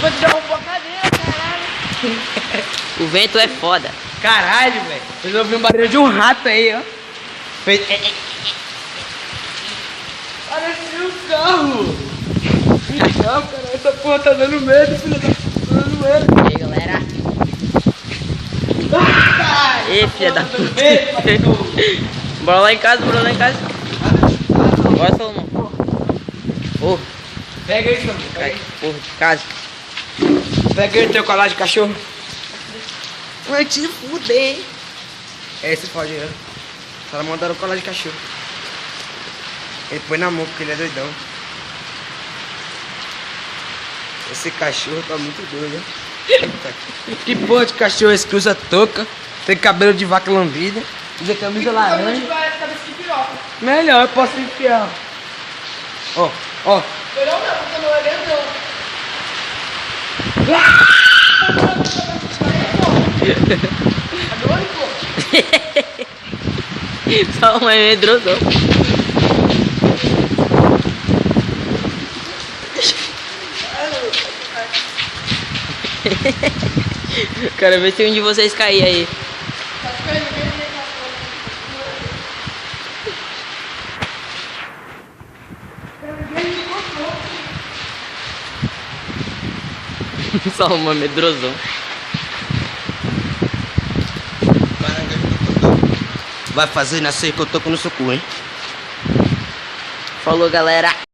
vou te derrubar a cadeira, caralho. O vento é foda. Caralho, velho. Eu ouvi um barulho de um rato aí, ó. Fez... Parecia um carro. Que carro, cara. Essa porra tá dando medo, filho da puta. Tá dando medo. E aí, galera? Ei, filha da puta. Bora lá em casa, bora lá em casa. Bora, Salomão. Ô, Pega aí, Salomão. cara, que porra de casa. Pega aí o teu colar de cachorro. Vai te fuder. Esse pode ir. Os caras mandaram colar de cachorro. Ele põe na mão porque ele é doidão. Esse cachorro tá muito doido, né? Que porra de cachorro esse que usa touca, tem cabelo de vaca lambida, usa camisa laranja. Melhor, eu posso enfiar. Ó, ó. Melhor não, porque não é grandão. Só uma medroso. Quero ver se um de vocês cair aí. Só uma medrosão. Vai fazer nascer que eu tô com no seu cu, hein? Falou, galera.